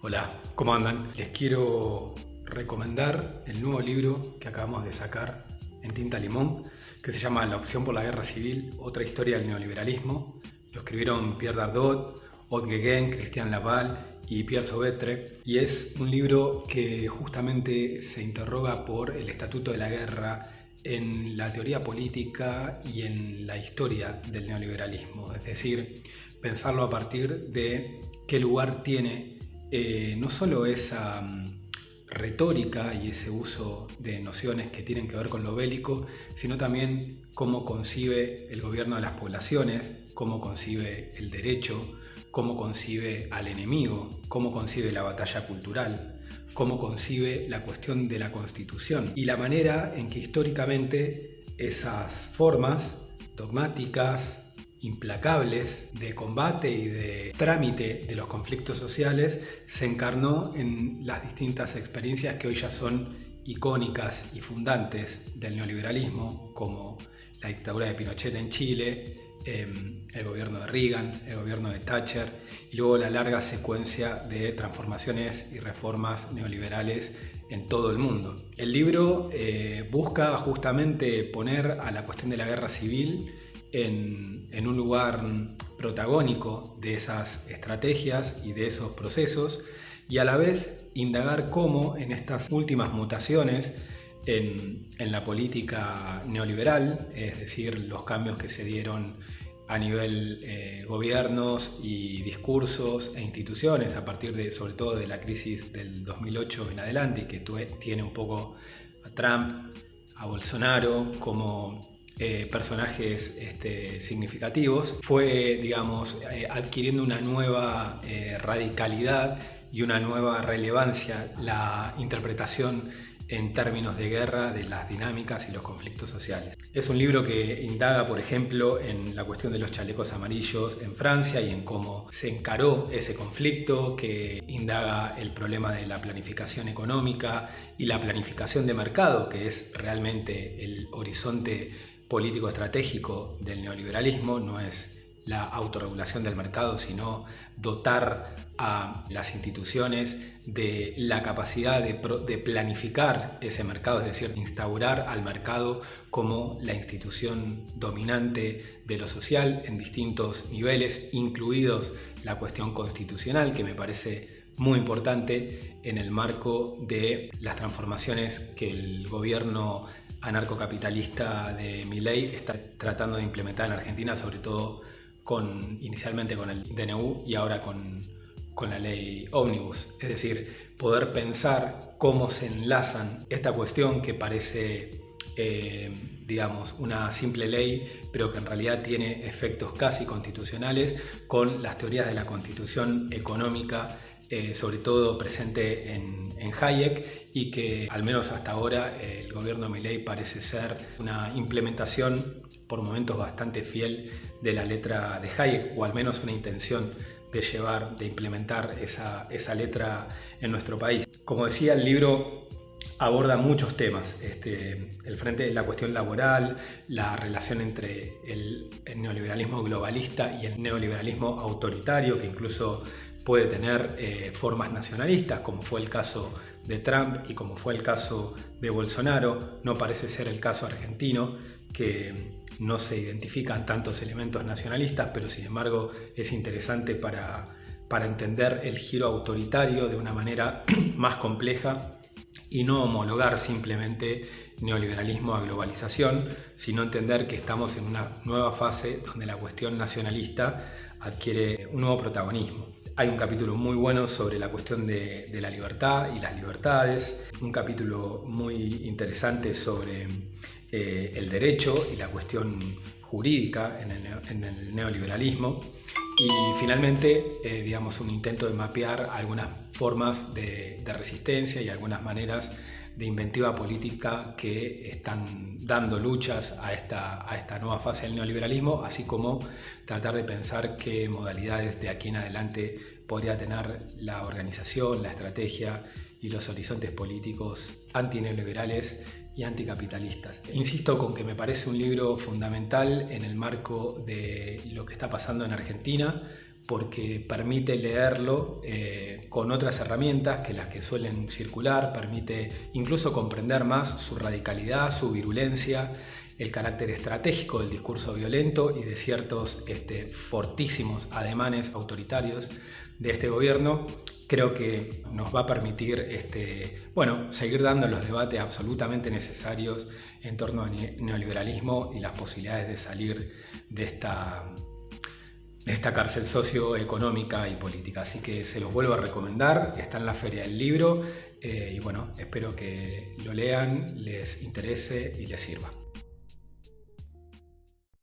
Hola, ¿cómo andan? Les quiero recomendar el nuevo libro que acabamos de sacar en tinta limón, que se llama La opción por la guerra civil, otra historia del neoliberalismo. Lo escribieron Pierre Dardot, Aude Guéguen, Christian Laval y Pierre Sauvetre, y es un libro que justamente se interroga por el estatuto de la guerra en la teoría política y en la historia del neoliberalismo, es decir, pensarlo a partir de qué lugar tiene no solo esa retórica y ese uso de nociones que tienen que ver con lo bélico, sino también cómo concibe el gobierno de las poblaciones, cómo concibe el derecho, cómo concibe al enemigo, cómo concibe la batalla cultural, cómo concibe la cuestión de la Constitución y la manera en que históricamente esas formas dogmáticas, implacables de combate y de trámite de los conflictos sociales se encarnó en las distintas experiencias que hoy ya son icónicas y fundantes del neoliberalismo, como la dictadura de Pinochet en Chile, el gobierno de Reagan, el gobierno de Thatcher y luego la larga secuencia de transformaciones y reformas neoliberales en todo el mundo. El libro busca justamente poner a la cuestión de la guerra civil en un lugar protagónico de esas estrategias y de esos procesos, y a la vez indagar cómo en estas últimas mutaciones en la política neoliberal, es decir, los cambios que se dieron a nivel gobiernos y discursos e instituciones a partir de, sobre todo, de la crisis del 2008 en adelante, y que tiene un poco a Trump, a Bolsonaro como personajes significativos, fue, digamos, adquiriendo una nueva radicalidad y una nueva relevancia la interpretación en términos de guerra de las dinámicas y los conflictos sociales. Es un libro que indaga, por ejemplo, en la cuestión de los chalecos amarillos en Francia y en cómo se encaró ese conflicto, que indaga el problema de la planificación económica y la planificación de mercado, que es realmente el horizonte político estratégico del neoliberalismo. No es la autorregulación del mercado, sino dotar a las instituciones de la capacidad de planificar ese mercado, es decir, instaurar al mercado como la institución dominante de lo social en distintos niveles, incluidos la cuestión constitucional, que me parece muy importante en el marco de las transformaciones que el gobierno anarcocapitalista de Milei está tratando de implementar en Argentina, sobre todo inicialmente con el DNU y ahora con la ley Ómnibus. Es decir, poder pensar cómo se enlazan esta cuestión que parece digamos, una simple ley, pero que en realidad tiene efectos casi constitucionales, con las teorías de la constitución económica, sobre todo presente en Hayek, y que al menos hasta ahora el gobierno Milei parece ser una implementación por momentos bastante fiel de la letra de Hayek, o al menos una intención de implementar esa letra en nuestro país. Como decía, el libro aborda muchos temas, la cuestión laboral, la relación entre el neoliberalismo globalista y el neoliberalismo autoritario, que incluso puede tener formas nacionalistas, como fue el caso de Trump y como fue el caso de Bolsonaro. No parece ser el caso argentino, que no se identifican tantos elementos nacionalistas, pero sin embargo es interesante para entender el giro autoritario de una manera más compleja y no homologar simplemente neoliberalismo a globalización, sino entender que estamos en una nueva fase donde la cuestión nacionalista adquiere un nuevo protagonismo. Hay un capítulo muy bueno sobre la cuestión de la libertad y las libertades, un capítulo muy interesante sobre el derecho y la cuestión jurídica en el neoliberalismo, y finalmente digamos, un intento de mapear algunas formas de resistencia y algunas maneras de inventiva política que están dando luchas a esta nueva fase del neoliberalismo, así como tratar de pensar qué modalidades de aquí en adelante podría tener la organización, la estrategia y los horizontes políticos antineoliberales y anticapitalistas. Insisto con que me parece un libro fundamental en el marco de lo que está pasando en Argentina, porque permite leerlo con otras herramientas que las que suelen circular, permite incluso comprender más su radicalidad, su virulencia, el carácter estratégico del discurso violento y de ciertos fortísimos ademanes autoritarios de este gobierno. Creo que nos va a permitir seguir dando los debates absolutamente necesarios en torno al neoliberalismo y las posibilidades de salir de esta cárcel socioeconómica y política. Así que se los vuelvo a recomendar, está en la Feria del Libro y bueno, espero que lo lean, les interese y les sirva.